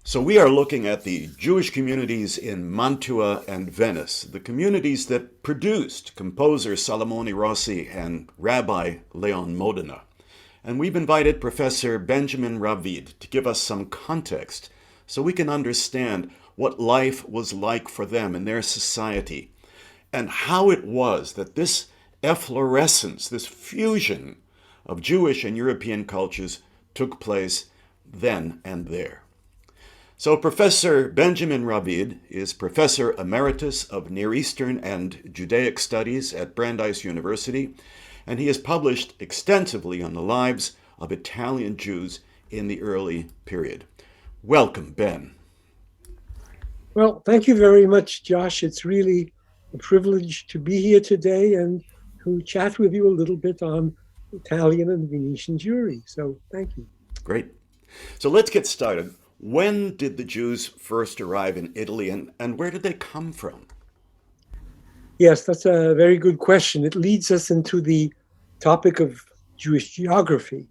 So we are looking at the Jewish communities in Mantua and Venice, the communities that produced composer Salamani Rossi and Rabbi Leon Modena. And we've invited Professor Benjamin Ravid to give us some context so we can understand what life was like for them in their society and how it was that this efflorescence, this fusion of Jewish and European cultures took place then and there. So Professor Benjamin Ravid is Professor Emeritus of Near Eastern and Judaic Studies at Brandeis University, and he has published extensively on the lives of Italian Jews in the early period. Welcome, Ben. Well, thank you very much, Josh. It's really a privilege to be here today and to chat with you a little bit on Italian and Venetian Jewry. So thank you. Great. So let's get started. When did the Jews first arrive in Italy and where did they come from? Yes, that's a very good question. It leads us into the topic of Jewish geography.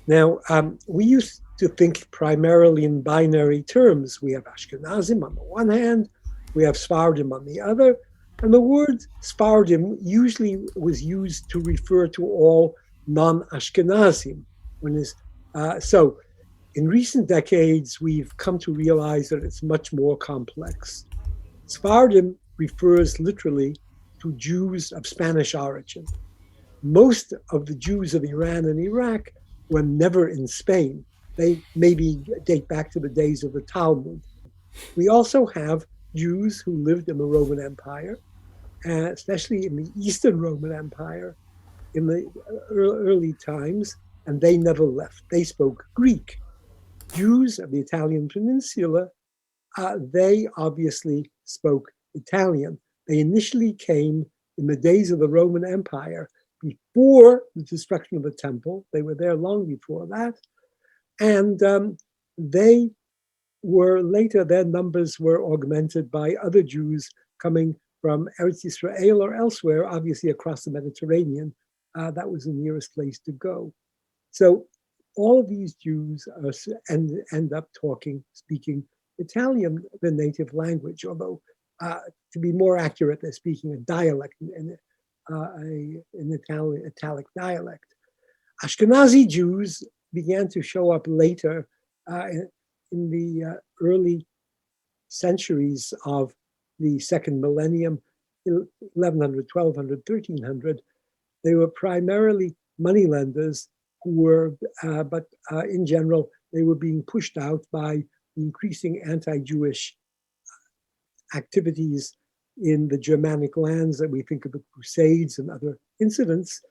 Now, we used to think primarily in binary terms. We have Ashkenazim on the one hand, we have Sephardim on the other, and the word Sephardim usually was used to refer to all non-Ashkenazim. So in recent decades, we've come to realize that it's much more complex. Sephardim refers literally to Jews of Spanish origin. Most of the Jews of Iran and Iraq were never in Spain. They maybe date back to the days of the Talmud. We also have Jews who lived in the Roman Empire, especially in the Eastern Roman Empire in the early times, and they never left. They spoke Greek. Jews of the Italian peninsula, they obviously spoke Italian. They initially came in the days of the Roman Empire before the destruction of the temple. They were there long before that. And they were later, their numbers were augmented by other Jews coming from Eretz Israel or elsewhere, obviously across the Mediterranean. That was the nearest place to go. So all of these Jews end up speaking Italian, the native language, although to be more accurate, they're speaking a dialect, an Italic dialect. Ashkenazi Jews began to show up later in the early centuries of the second millennium, 1100, 1200, 1300. They were primarily moneylenders who were, but in general, they were being pushed out by the increasing anti-Jewish activities in the Germanic lands that we think of the Crusades and other incidents.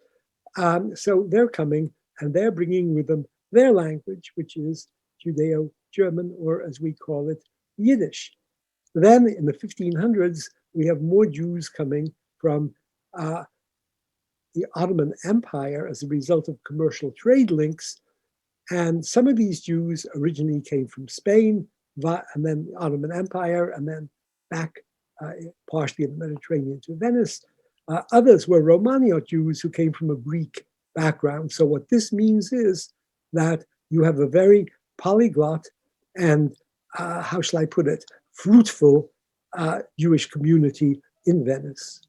So they're coming and they're bringing with them their language, which is Judeo-German, or as we call it, Yiddish. Then in the 1500s, we have more Jews coming from the Ottoman Empire as a result of commercial trade links. And some of these Jews originally came from Spain, and then the Ottoman Empire, and then back partially in the Mediterranean to Venice. Others were Romaniot Jews who came from a Greek background. So what this means is that you have a very polyglot and, how shall I put it, fruitful Jewish community in Venice.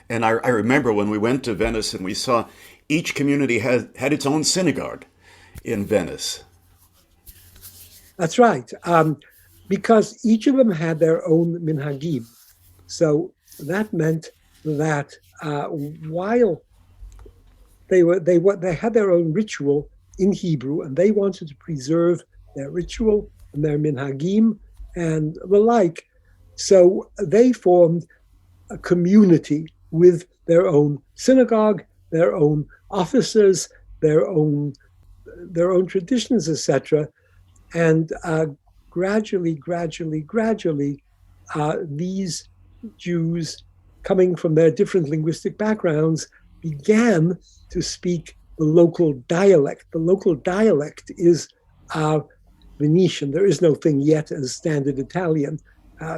And I remember when we went to Venice and we saw each community had its own synagogue in Venice. That's right, because each of them had their own minhagim. So that meant that while they had their own ritual in Hebrew, and they wanted to preserve their ritual and their minhagim and the like, so they formed a community with their own synagogue, their own officers, their own traditions, etc. And gradually, these Jews coming from their different linguistic backgrounds began to speak the local dialect. The local dialect is Venetian. There is no thing yet as standard Italian.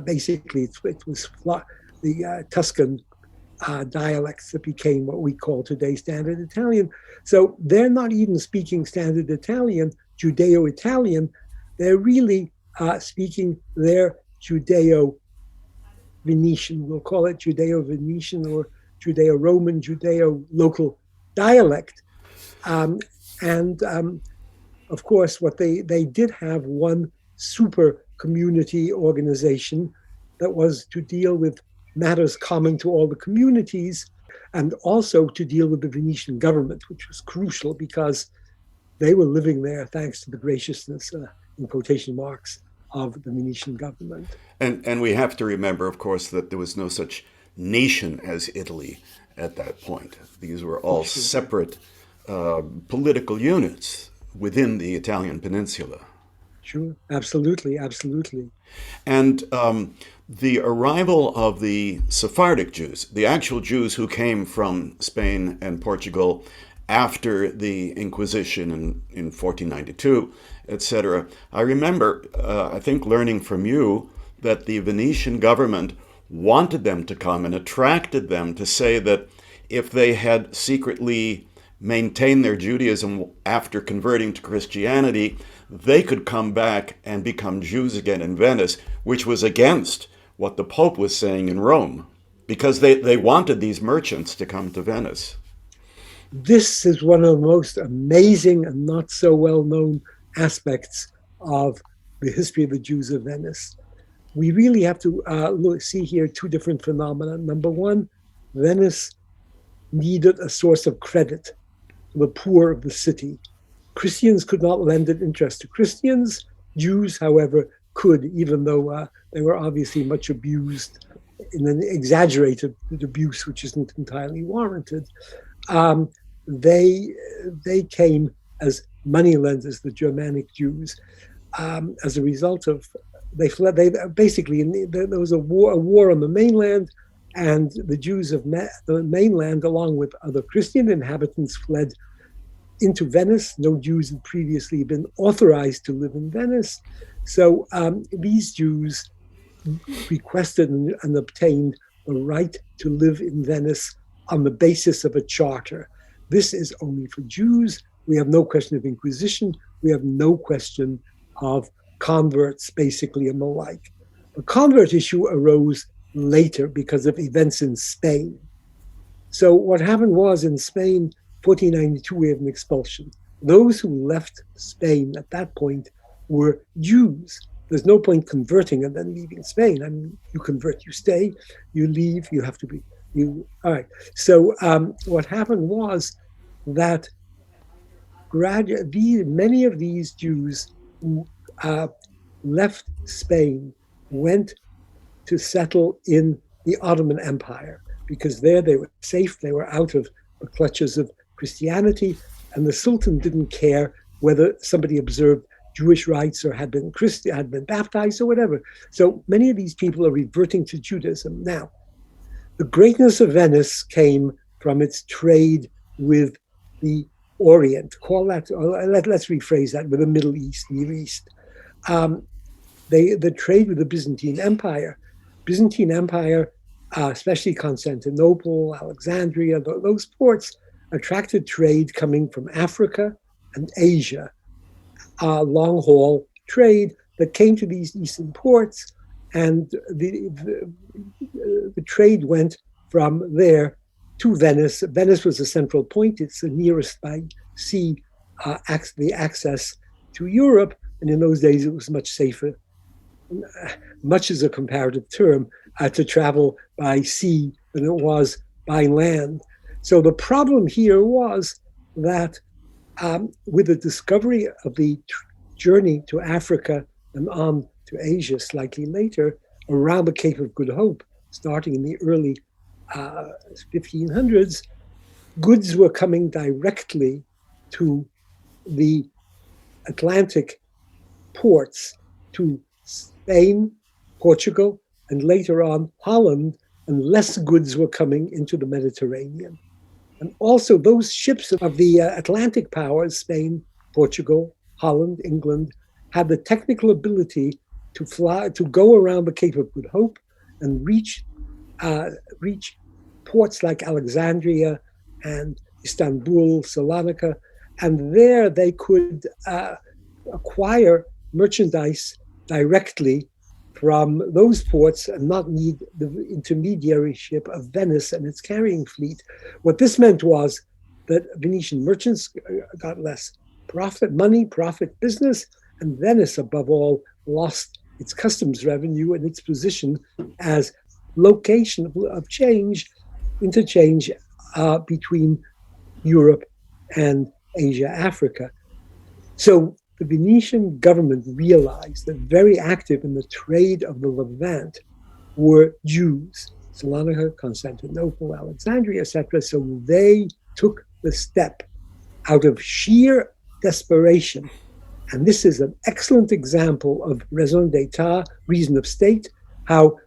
Basically, it was the Tuscan dialects that became what we call today standard Italian. So they're not even speaking standard Italian, Judeo-Italian. They're really speaking their Judeo-Venetian, we'll call it Judeo-Venetian or Judeo-Roman, Judeo-local dialect. And of course, what they did have one super community organization that was to deal with matters common to all the communities, and also to deal with the Venetian government, which was crucial because they were living there thanks to the graciousness, in quotation marks, of the Venetian government. And we have to remember, of course, that there was no such nation as Italy at that point. These were all separate political units within the Italian peninsula. Sure, absolutely, absolutely. And the arrival of the Sephardic Jews, the actual Jews who came from Spain and Portugal after the Inquisition in 1492, etc. I remember, I think, learning from you that the Venetian government wanted them to come and attracted them to say that if they had secretly maintained their Judaism after converting to Christianity, they could come back and become Jews again in Venice, which was against what the Pope was saying in Rome, because they wanted these merchants to come to Venice. This is one of the most amazing and not so well-known aspects of the history of the Jews of Venice. We really have to see here two different phenomena. Number one, Venice needed a source of credit for the poor of the city. Christians could not lend an interest to Christians. Jews, however, could, even though they were obviously much abused in an exaggerated abuse, which isn't entirely warranted. They came as moneylenders, the Germanic Jews. As a result of, they fled. There was a war on the mainland, and the Jews of the mainland, along with other Christian inhabitants, fled into Venice. No Jews had previously been authorized to live in Venice. So these Jews requested and obtained the right to live in Venice on the basis of a charter. This is only for Jews. We have no question of Inquisition. We have no question of converts, basically, and the like. The convert issue arose later because of events in Spain. So what happened was, in Spain, 1492, we had an expulsion. Those who left Spain at that point were Jews. There's no point converting and then leaving Spain. I mean, you convert, you stay, you leave, you have to be, all right. So what happened was that many of these Jews who left Spain went to settle in the Ottoman Empire, because there they were safe, they were out of the clutches of Christianity, and the Sultan didn't care whether somebody observed Jewish rites or had been baptized or whatever. So many of these people are reverting to Judaism. Now, the greatness of Venice came from its trade with the Orient. Let's rephrase that, with the Middle East, Near East. The trade with the Byzantine Empire. Byzantine Empire, especially Constantinople, Alexandria, those ports attracted trade coming from Africa and Asia. Long haul trade that came to these eastern ports, and the trade went from there to Venice. Venice was a central point. It's the nearest by sea the access to Europe, and in those days it was much safer, much as a comparative term, to travel by sea than it was by land. So the problem here was that with the discovery of the journey to Africa and on to Asia slightly later, around the Cape of Good Hope, starting in the early 1500s, goods were coming directly to the Atlantic ports, to Spain, Portugal, and later on Holland, and less goods were coming into the Mediterranean. And also those ships of the Atlantic powers, Spain, Portugal, Holland, England, had the technical ability to go around the Cape of Good Hope and reach ports like Alexandria and Istanbul, Salonika, and there they could acquire merchandise directly from those ports and not need the intermediaryship of Venice and its carrying fleet. What this meant was that Venetian merchants got less profit business, and Venice, above all, lost its customs revenue and its position as location of interchange between Europe and Asia, Africa. So the Venetian government realized that very active in the trade of the Levant were Jews, Salonika, Constantinople, Alexandria, etc. So they took the step out of sheer desperation. And this is an excellent example of raison d'etat, reason of state, how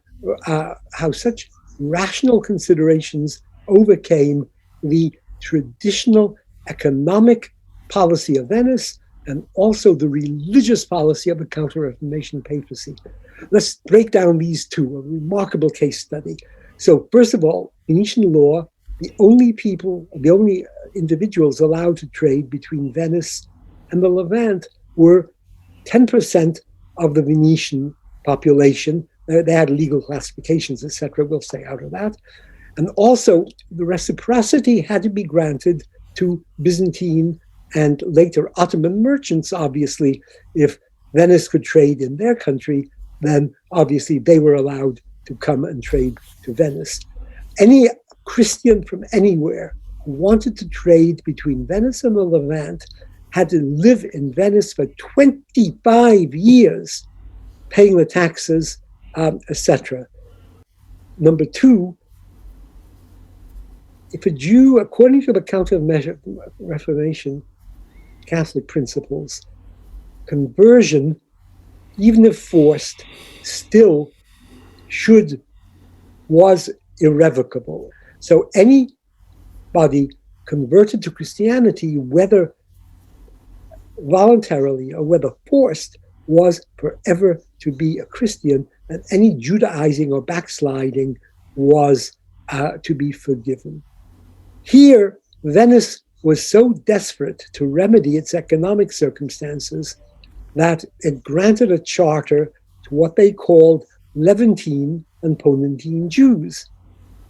such rational considerations overcame the traditional economic policy of Venice and also the religious policy of the Counter-Reformation papacy. Let's break down these two, a remarkable case study. So first of all, Venetian law, the only individuals allowed to trade between Venice and the Levant were 10% of the Venetian population. They had legal classifications, etc. We'll stay out of that. And also, the reciprocity had to be granted to Byzantine and later Ottoman merchants, obviously. If Venice could trade in their country, then obviously they were allowed to come and trade to Venice. Any Christian from anywhere who wanted to trade between Venice and the Levant had to live in Venice for 25 years, paying the taxes, etc. Number two, if a Jew, according to the Counter-Reformation Catholic principles, conversion, even if forced, still was irrevocable. So anybody converted to Christianity, whether voluntarily or whether forced, was forever to be a Christian, and any Judaizing or backsliding was to be forgiven. Here, Venice was so desperate to remedy its economic circumstances that it granted a charter to what they called Levantine and Ponentine Jews.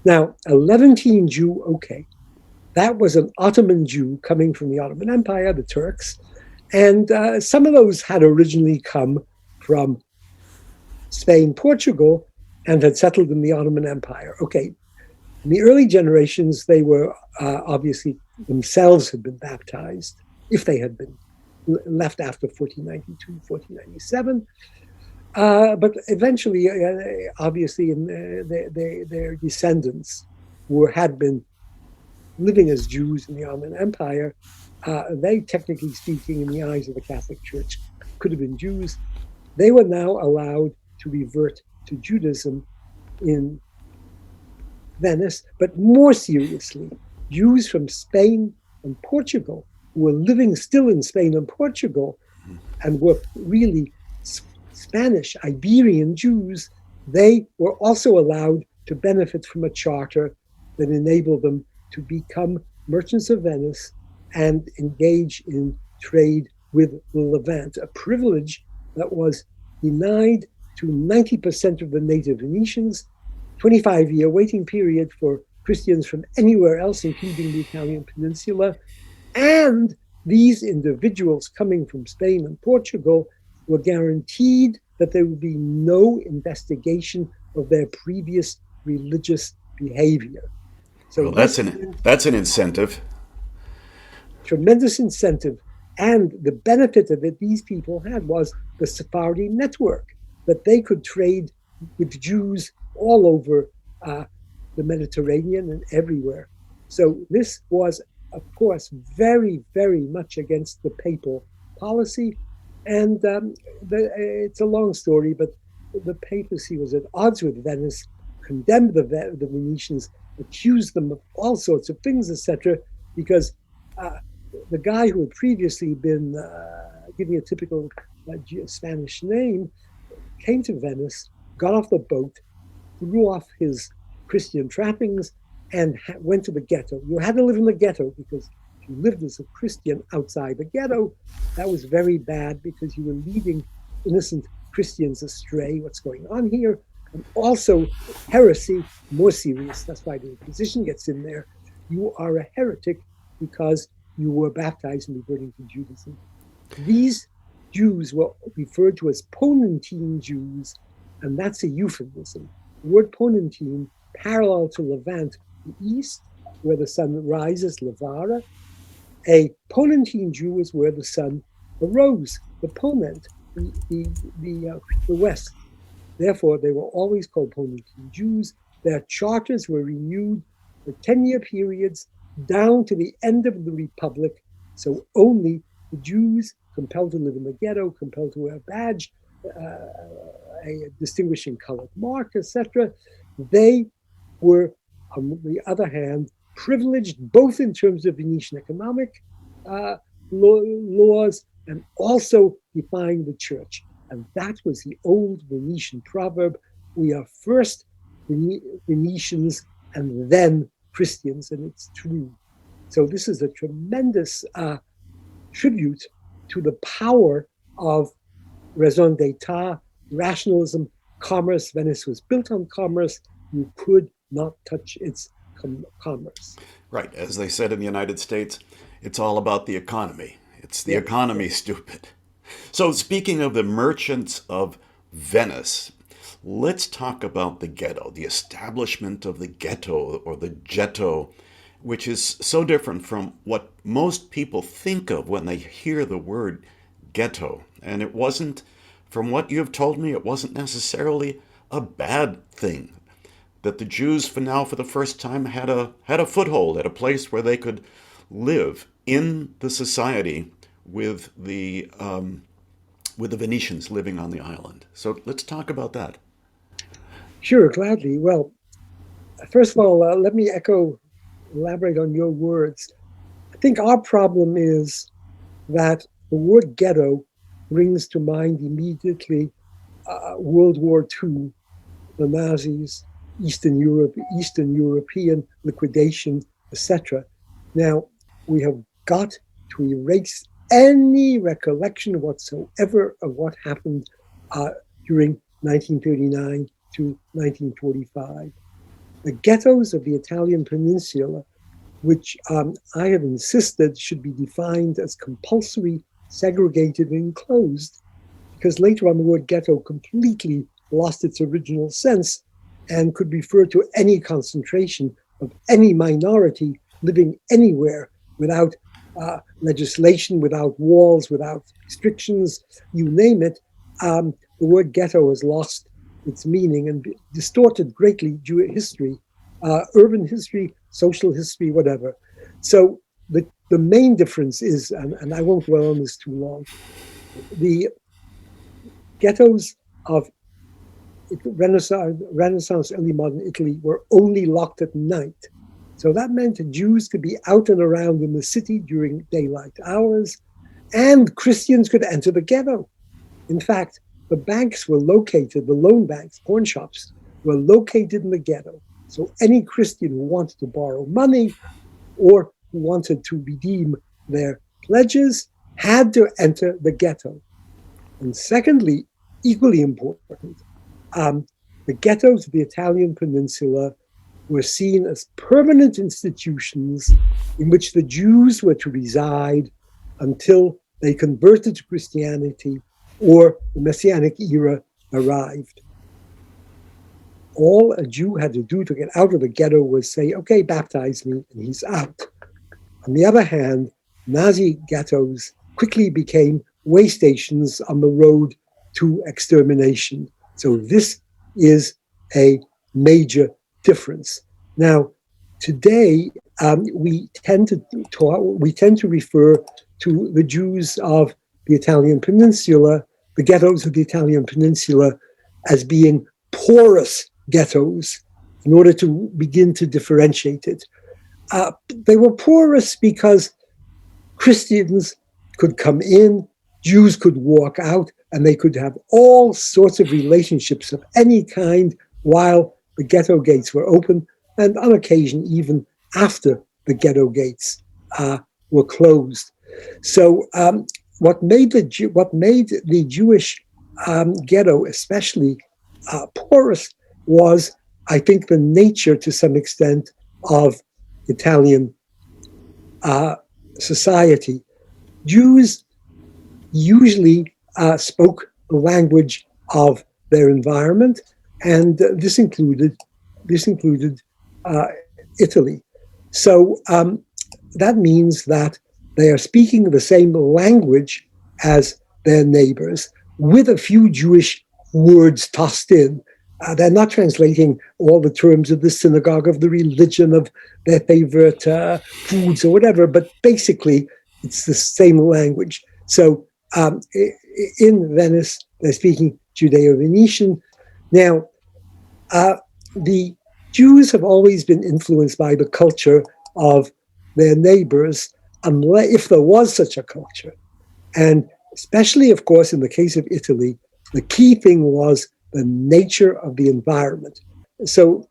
Now, a Levantine Jew, okay, that was an Ottoman Jew coming from the Ottoman Empire, the Turks, and some of those had originally come from Spain, Portugal, and had settled in the Ottoman Empire. Okay, in the early generations, they were obviously themselves had been baptized, if they had been left after 1492, 1497. But eventually, obviously, their descendants had been living as Jews in the Ottoman Empire. They, technically speaking, in the eyes of the Catholic Church, could have been Jews. They were now allowed to revert to Judaism in Venice, but more seriously, Jews from Spain and Portugal who were living still in Spain and Portugal and were really Spanish, Iberian Jews, they were also allowed to benefit from a charter that enabled them to become merchants of Venice and engage in trade with the Levant, a privilege that was denied to 90% of the native Venetians, 25-year waiting period for Christians from anywhere else, including the Italian peninsula. And these individuals coming from Spain and Portugal were guaranteed that there would be no investigation of their previous religious behavior. So well, that's an incentive. Tremendous incentive. And the benefit of it these people had was the Sephardi network, that they could trade with Jews all over the Mediterranean and everywhere. So this was, of course, very, very much against the papal policy. And it's a long story, but the papacy was at odds with Venice, condemned the Venetians, accused them of all sorts of things, etc., because the guy who had previously been giving a typical Spanish name came to Venice, got off the boat, threw off his Christian trappings, and went to the ghetto. You had to live in the ghetto because if you lived as a Christian outside the ghetto, that was very bad because you were leading innocent Christians astray, what's going on here? And also heresy, more serious. That's why the Inquisition gets in there. You are a heretic because you were baptized and reverting to Judaism. These Jews were referred to as Ponentine Jews, and that's a euphemism. The word Ponentine, parallel to Levant, the east, where the sun rises, Levara. A Ponentine Jew is where the sun arose, the Ponent, the west. Therefore, they were always called Ponentine Jews. Their charters were renewed for 10-year periods down to the end of the Republic. So only the Jews compelled to live in the ghetto, compelled to wear a badge, a distinguishing colored mark, etc. They were, on the other hand, privileged both in terms of Venetian economic laws and also defying the church. And that was the old Venetian proverb, we are first Venetians and then Christians, and it's true. So this is a tremendous tribute to the power of raison d'etat, rationalism, commerce. Venice was built on commerce. You could not touch its commerce. Right. As they said in the United States, it's all about the economy. It's the economy, stupid. So speaking of the merchants of Venice, let's talk about the ghetto, the establishment of the ghetto or the ghetto, which is so different from what most people think of when they hear the word ghetto. And it wasn't, from what you have told me, it wasn't necessarily a bad thing. That the Jews, for the first time, had a foothold at a place where they could live in the society with the Venetians living on the island. So let's talk about that. Sure, gladly. Well, first of all, let me elaborate on your words. I think our problem is that the word ghetto brings to mind immediately World War II, the Nazis, Eastern European liquidation, etc. Now, we have got to erase any recollection whatsoever of what happened during 1939 to 1945. The ghettos of the Italian peninsula, which I have insisted should be defined as compulsory, segregated, and enclosed, because later on the word ghetto completely lost its original sense and could refer to any concentration of any minority living anywhere without legislation, without walls, without restrictions, you name it. The word ghetto has lost its meaning and distorted greatly Jewish history, urban history, social history, whatever. So the main difference is, and I won't dwell on this too long, the ghettos of Renaissance, early modern Italy were only locked at night. So that meant that Jews could be out and around in the city during daylight hours, and Christians could enter the ghetto. In fact, the banks were located, the loan banks, pawn shops, were located in the ghetto. So any Christian who wanted to borrow money or who wanted to redeem their pledges had to enter the ghetto. And secondly, equally important, the ghettos of the Italian peninsula were seen as permanent institutions in which the Jews were to reside until they converted to Christianity or the Messianic era arrived. All a Jew had to do to get out of the ghetto was say, okay, baptize me, and he's out. On the other hand, Nazi ghettos quickly became way stations on the road to extermination. So this is a major difference. Now, today we tend to refer to the Jews of the Italian peninsula, the ghettos of the Italian peninsula, as being porous ghettos in order to begin to differentiate it. They were porous because Christians could come in, Jews could walk out, and they could have all sorts of relationships of any kind while the ghetto gates were open, and on occasion even after the ghetto gates were closed. So what made the Jewish Ghetto, especially porous, was, I think, the nature to some extent of Italian society. Jews usually spoke the language of their environment, and this included Italy. So that means that they are speaking the same language as their neighbors, with a few Jewish words tossed in. They're not translating all the terms of the synagogue, of the religion, of their favorite foods or whatever, but basically it's the same language. So in Venice, they're speaking Judeo-Venetian. Now, the Jews have always been influenced by the culture of their neighbors, unless, if there was such a culture. And especially, of course, in the case of Italy, the key thing was the nature of the environment. So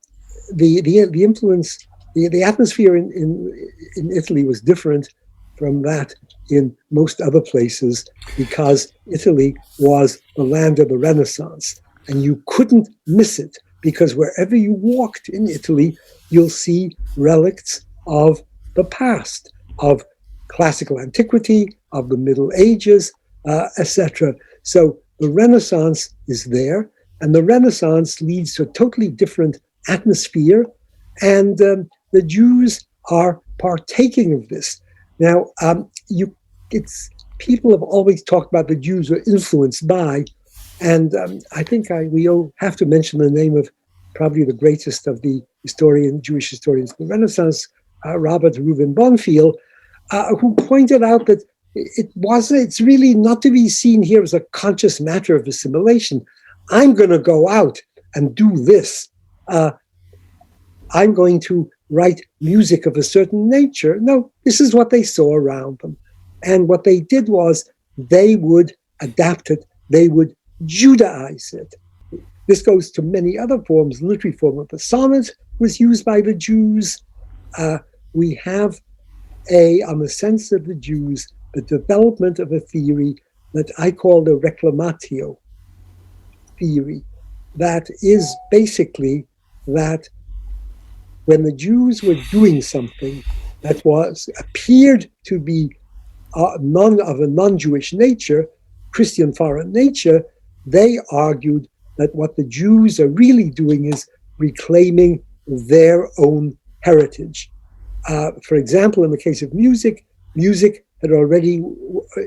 the influence, the atmosphere in Italy was different from that in most other places, because Italy was the land of the Renaissance, and you couldn't miss it, because wherever you walked in Italy, you'll see relics of the past, of classical antiquity, of the Middle Ages, etc. So the Renaissance is there, and the Renaissance leads to a totally different atmosphere, and the Jews are partaking of this. Now, people have always talked about the Jews were influenced by, and I think we have to mention the name of probably the greatest of the Jewish historians of the Renaissance, Robert Reuben Bonfield, who pointed out that it's really not to be seen here as a conscious matter of assimilation. I'm going to go out and do this. I'm going to write music of a certain nature. No, this is what they saw around them. And what they did was they would adapt it. They would Judaize it. This goes to many other forms. The literary form of the sonnet was used by the Jews. We have on the sense of the Jews, the development of a theory that I call the Reclamatio theory, that is basically that when the Jews were doing something that appeared to be of a non-Jewish nature, Christian foreign nature, they argued that what the Jews are really doing is reclaiming their own heritage. For example, in the case of music had already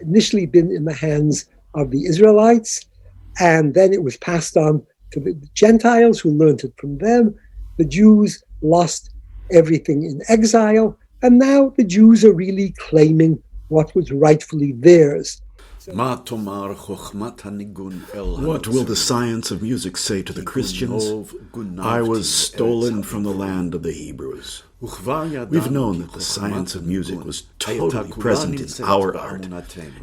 initially been in the hands of the Israelites, and then it was passed on to the Gentiles, who learned it from them. The Jews lost everything in exile, and now the Jews are really claiming what was rightfully theirs. What will the science of music say to the Christians? I was stolen from the land of the Hebrews. We've known that the science of music was totally present in our art,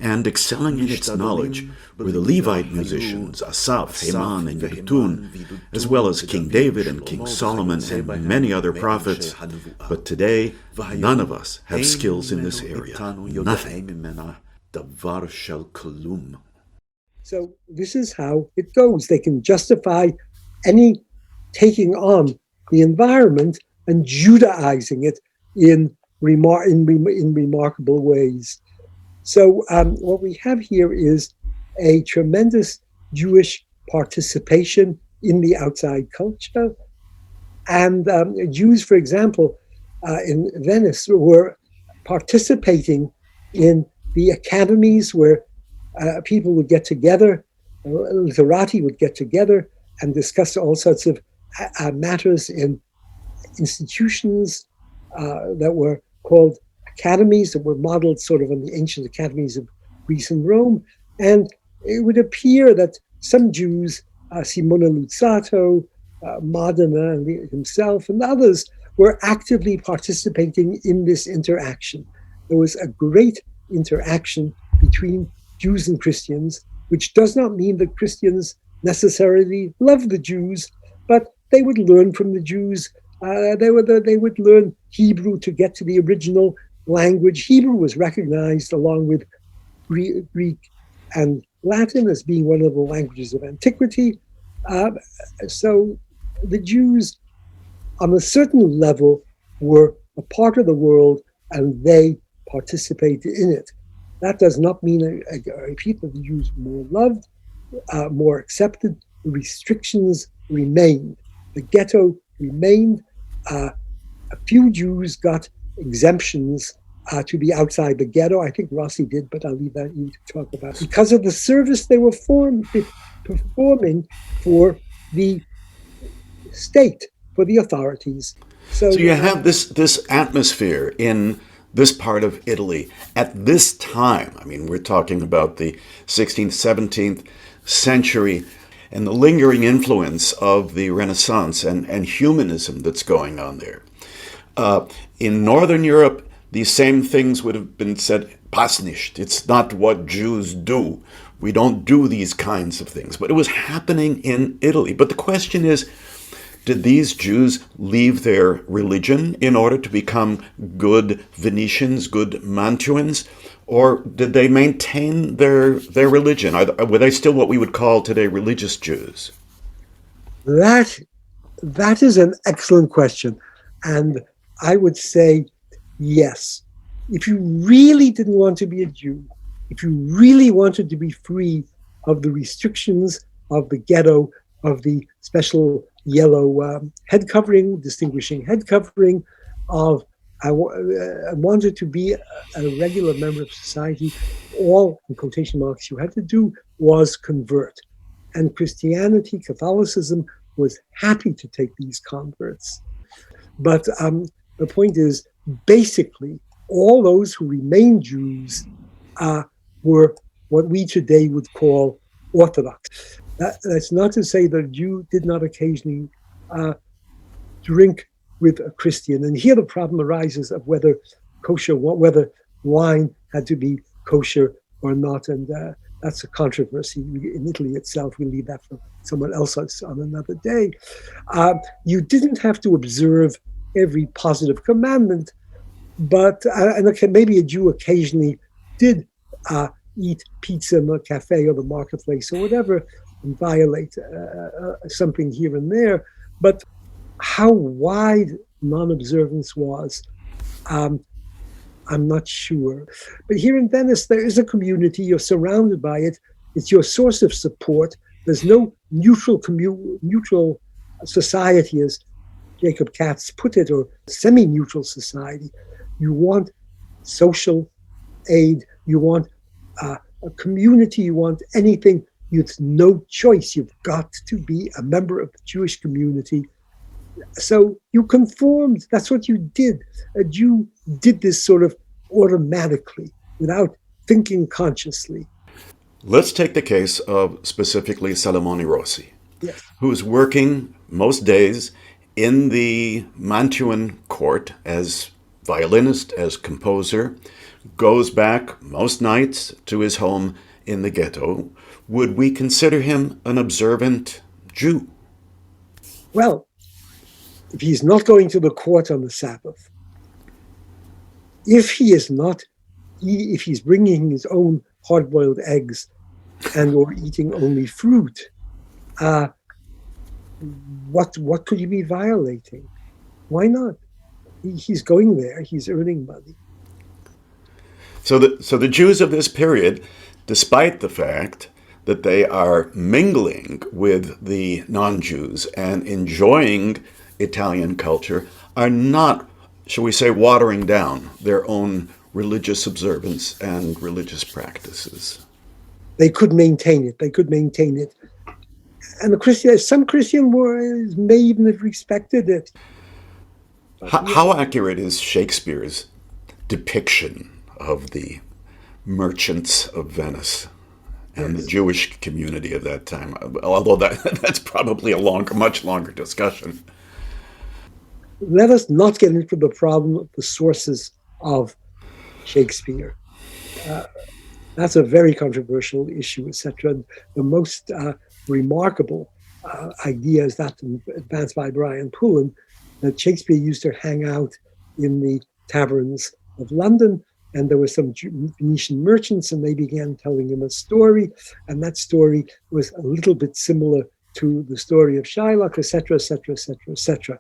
and excelling in its knowledge were the Levite musicians Asaph, Heman, and Yedutun, as well as King David and King Solomon and many other prophets. But today, none of us have skills in this area. Nothing. So this is how it goes. They can justify any taking on the environment and Judaizing it in remarkable ways. So what we have here is a tremendous Jewish participation in the outside culture. And Jews, for example, in Venice were participating in the academies where people would get together, literati would get together and discuss all sorts of matters in institutions that were called academies, that were modeled sort of on the ancient academies of Greece and Rome. And it would appear that some Jews, Simone Luzzatto, Modena himself, and others, were actively participating in this interaction. There was a great interaction between Jews and Christians, which does not mean that Christians necessarily love the Jews, but they would learn from the Jews. They would learn Hebrew to get to the original language. Hebrew was recognized along with Greek and Latin as being one of the languages of antiquity. So the Jews, on a certain level, were a part of the world and they participated in it. That does not mean, I repeat, that the Jews were more loved, more accepted. The restrictions remained. The ghetto remained. A few Jews got exemptions to be outside the ghetto. I think Rossi did, but I'll leave that you to talk about. Because of the service they were performing for the state, for the authorities. So you have this atmosphere in this part of Italy at this time. I mean, we're talking about the 16th, 17th century and the lingering influence of the Renaissance and humanism that's going on there. In Northern Europe, these same things would have been said, "Pass nicht." It's not what Jews do. We don't do these kinds of things. But it was happening in Italy. But the question is, did these Jews leave their religion in order to become good Venetians, good Mantuans? Or did they maintain their religion? Were they still what we would call today religious Jews? That is an excellent question. And I would say yes. If you really didn't want to be a Jew, if you really wanted to be free of the restrictions of the ghetto, of the special yellow head covering, distinguishing head covering, of I wanted to be a regular member of society, all, in quotation marks, you had to do was convert. And Christianity, Catholicism, was happy to take these converts. But the point is, basically, all those who remained Jews were what we today would call Orthodox. That's not to say that a Jew did not occasionally drink with a Christian. And here the problem arises of whether wine had to be kosher or not. And that's a controversy in Italy itself. We'll leave that for someone else on another day. You didn't have to observe every positive commandment, but and okay, maybe a Jew occasionally did eat pizza in the cafe or the marketplace or whatever and violate something here and there. But how wide non-observance was, I'm not sure. But here in Venice, there is a community. You're surrounded by it. It's your source of support. There's no neutral society, as Jacob Katz put it, or semi-neutral society. You want social aid. You want a community. You want anything. It's no choice. You've got to be a member of the Jewish community. So you conformed. That's what you did. A Jew did this sort of automatically without thinking consciously. Let's take the case of specifically Salamani Rossi, yes, who's working most days in the Mantuan court as violinist, as composer, goes back most nights to his home in the ghetto. Would we consider him an observant Jew? Well, if he's not going to the court on the Sabbath, if he's bringing his own hard-boiled eggs and or eating only fruit, what could you be violating? Why not? He's going there. He's earning money. So the Jews of this period, despite the fact that they are mingling with the non-Jews and enjoying Italian culture, are not, shall we say, watering down their own religious observance and religious practices. They could maintain it. And some Christian may even have respected it. How accurate is Shakespeare's depiction of the merchants of Venice and the Jewish community of that time? Although that's probably a much longer discussion. Let us not get into the problem of the sources of Shakespeare. That's a very controversial issue, etc. The most remarkable idea is that advanced by Brian Pullen, that Shakespeare used to hang out in the taverns of London and there were some Venetian merchants, and they began telling him a story, and that story was a little bit similar to the story of Shylock, etc., etc., etc., etc.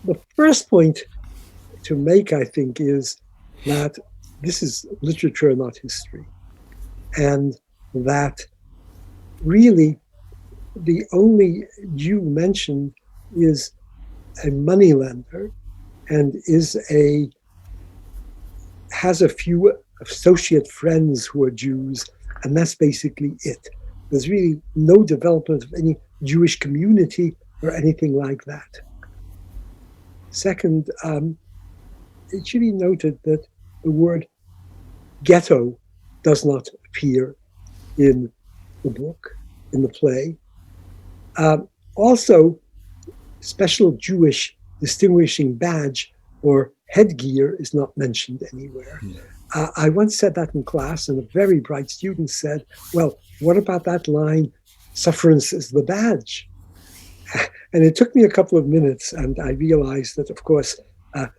The first point to make, I think, is that this is literature, not history, and that really the only Jew mentioned is a moneylender and has a few associate friends who are Jews, and that's basically it. There's really no development of any Jewish community or anything like that. Second, it should be noted that the word ghetto does not appear in the book, in the play. Also, special Jewish distinguishing badge or headgear is not mentioned anywhere. I once said that in class, and a very bright student said, well, what about that line, sufferance is the badge? And it took me a couple of minutes, and I realized that, of course,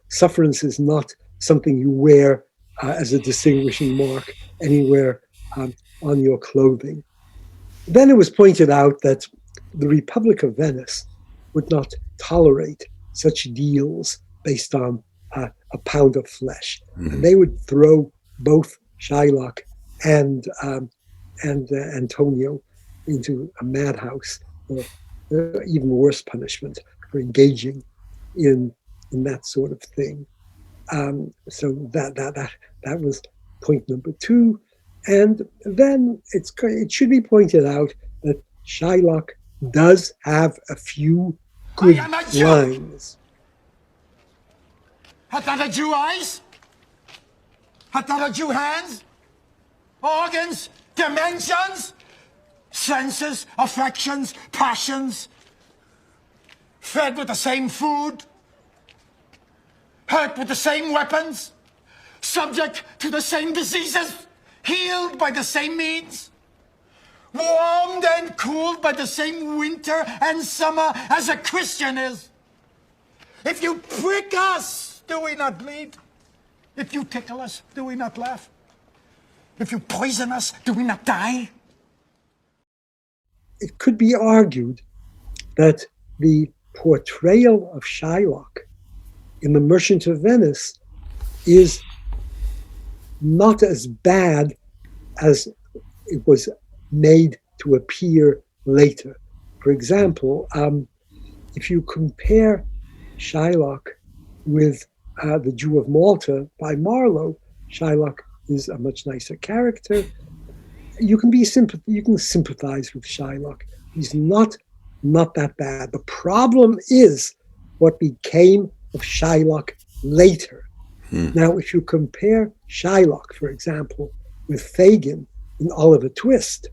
sufferance is not something you wear as a distinguishing mark anywhere on your clothing. Then it was pointed out that the Republic of Venice would not tolerate such deals based on a pound of flesh. Mm-hmm. And they would throw both Shylock and Antonio into a madhouse, or even worse punishment for engaging in that sort of thing. So that was point number two. And then it should be pointed out that Shylock does have a few good lines. Had not a Jew eyes? Had not a Jew hands? Organs? Dimensions? Senses? Affections? Passions? Fed with the same food? Hurt with the same weapons? Subject to the same diseases? Healed by the same means? Warmed and cooled by the same winter and summer as a Christian is? If you prick us, do we not bleed? If you tickle us, do we not laugh? If you poison us, do we not die? It could be argued that the portrayal of Shylock in The Merchant of Venice is not as bad as it was made to appear later. For example, if you compare Shylock with The Jew of Malta by Marlowe, Shylock is a much nicer character. You can sympathize with Shylock. He's not that bad. The problem is what became of Shylock later. Now, if you compare Shylock, for example, with Fagin in Oliver Twist,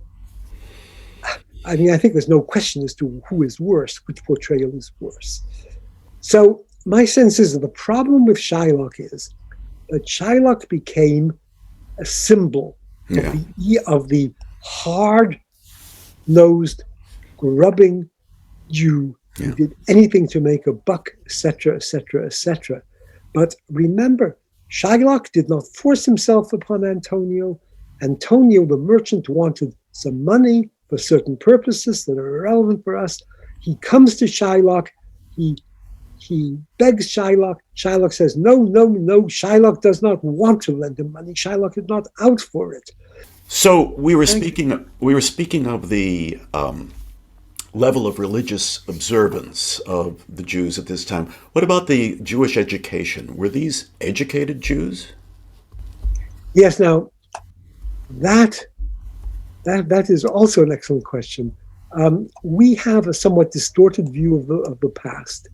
I mean, I think there's no question as to who is worse, which portrayal is worse. So my sense is that the problem with Shylock is that Shylock became a symbol of the hard-nosed, grubbing Jew who did anything to make a buck, etc., etc., etc. But remember, Shylock did not force himself upon Antonio. Antonio, the merchant, wanted some money for certain purposes that are irrelevant for us. He comes to Shylock. He begs Shylock. Shylock says, no. Shylock does not want to lend him money. Shylock is not out for it. So we were speaking of the level of religious observance of the Jews at this time. What about the Jewish education? Were these educated Jews? Yes. Now, that is also an excellent question. We have a somewhat distorted view of the past,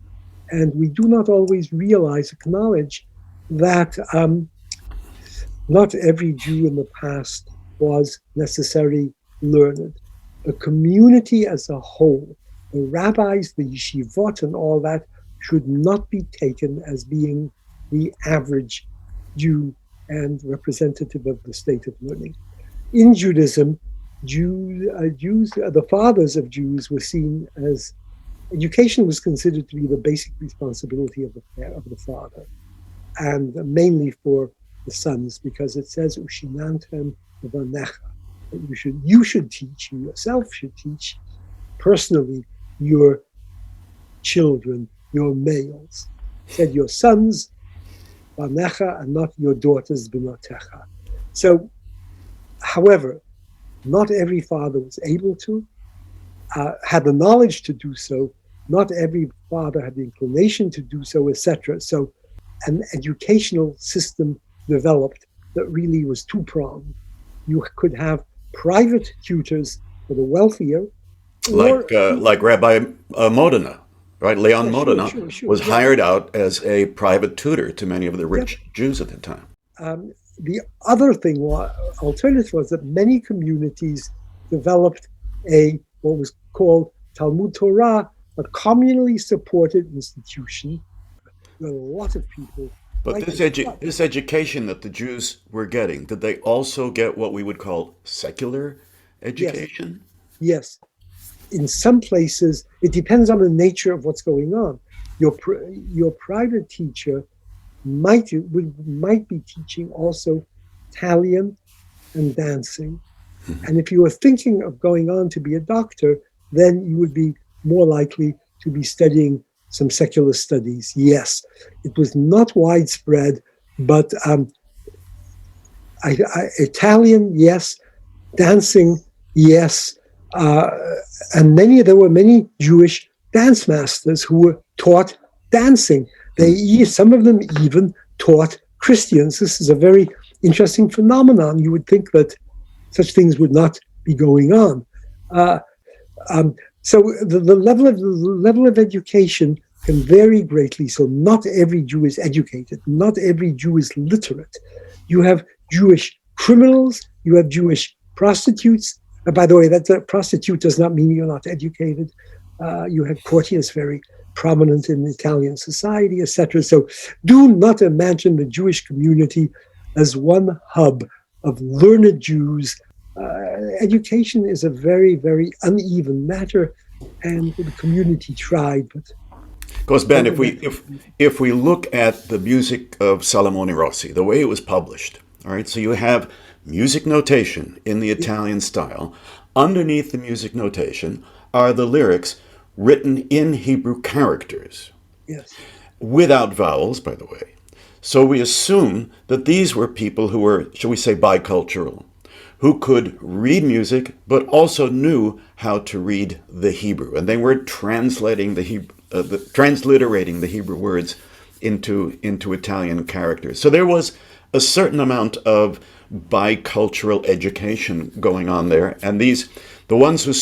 and we do not always acknowledge that not every Jew in the past was necessarily learned. The community as a whole, the rabbis, the yeshivot, and all that should not be taken as being the average Jew and representative of the state of learning. In Judaism, the fathers of Jews were seen as education was considered to be the basic responsibility of the father. and mainly for the sons, because it says Ushinanthem Vanecha, that you should teach, you yourself should teach personally your children, your males. It said your sons, Vanecha, and not your daughters, Binotecha. So, however, not every father was able to, had the knowledge to do so. Not every father had the inclination to do so, etc. So an educational system developed that really was two-pronged. You could have private tutors for the wealthier, like Rabbi Modena, right? Leon Modena sure, was yeah. hired out as a private tutor to many of the rich Jews at the time. The other thing, alternative, was that many communities developed what was called Talmud Torah, a communally supported institution. There were a lot of people. But this education that the Jews were getting, did they also get what we would call secular education? Yes. In some places, it depends on the nature of what's going on. Your private teacher might be teaching also Italian and dancing. And if you were thinking of going on to be a doctor, then you would be more likely to be studying some secular studies. Yes, it was not widespread, but Italian, yes, dancing, yes, and there were many Jewish dance masters who were taught dancing. Some of them even taught Christians. This is a very interesting phenomenon. You would think that such things would not be going on. So the level of education can vary greatly. So not every Jew is educated. Not every Jew is literate. You have Jewish criminals. You have Jewish prostitutes. By the way, that a prostitute does not mean you're not educated. You had courtiers very prominent in Italian society, etc. So do not imagine the Jewish community as one hub of learned Jews. Education is a very, very uneven matter, and the community tried. But of course, Ben, if we look at the music of Salamani Rossi, the way it was published, all right, so you have music notation in the Italian style. Underneath the music notation are the lyrics written in Hebrew characters. Yes. Without vowels, by the way. So we assume that these were people who were, shall we say, bicultural, who could read music, but also knew how to read the Hebrew. And they were transliterating the Hebrew words into Italian characters. So there was a certain amount of bicultural education going on there. And the ones who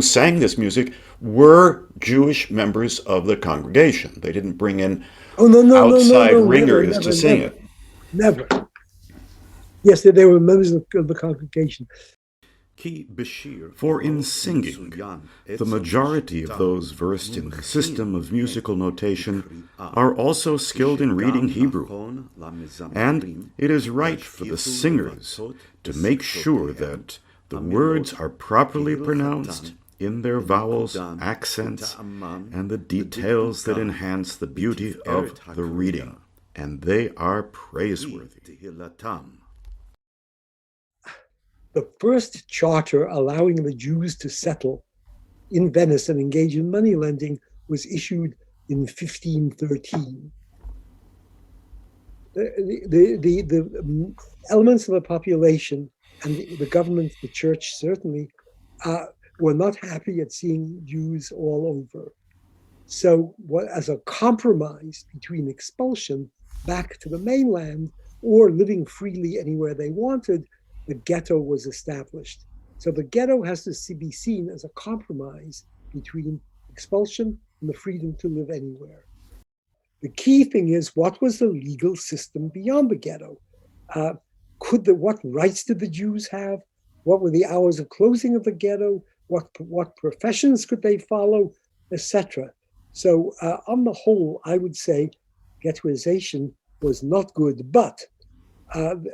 sang this music were Jewish members of the congregation. They didn't bring in outside ringers to sing it. Never. Yes, they were members of the congregation. For in singing, the majority of those versed in the system of musical notation are also skilled in reading Hebrew, and it is right for the singers to make sure that the words are properly pronounced in their vowels, accents, and the details that enhance the beauty of the reading, and they are praiseworthy. The first charter allowing the Jews to settle in Venice and engage in money lending was issued in 1513. The elements of the population and the government, the church certainly, were not happy at seeing Jews all over. So as a compromise between expulsion back to the mainland or living freely anywhere they wanted, the ghetto was established. So the ghetto has to be seen as a compromise between expulsion and the freedom to live anywhere. The key thing is, what was the legal system beyond the ghetto? What rights did the Jews have? What were the hours of closing of the ghetto? What professions could they follow, etc.? So on the whole, I would say ghettoization was not good, but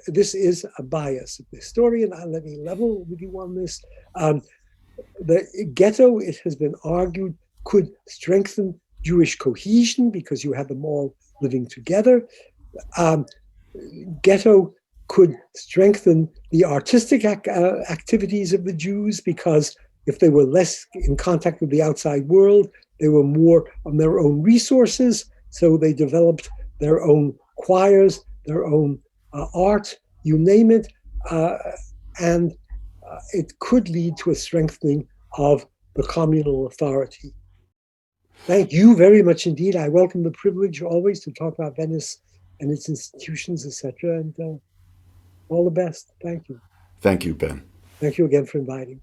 this is a bias. The historian, let me level with you on this. The ghetto, it has been argued, could strengthen Jewish cohesion because you had them all living together. Um, Ghetto could strengthen the artistic activities of the Jews, because if they were less in contact with the outside world, they were more on their own resources. So they developed their own choirs, their own art, you name it. And it could lead to a strengthening of the communal authority. Thank you very much indeed. I welcome the privilege always to talk about Venice and its institutions, etc. And all the best. Thank you. Thank you, Ben. Thank you again for inviting.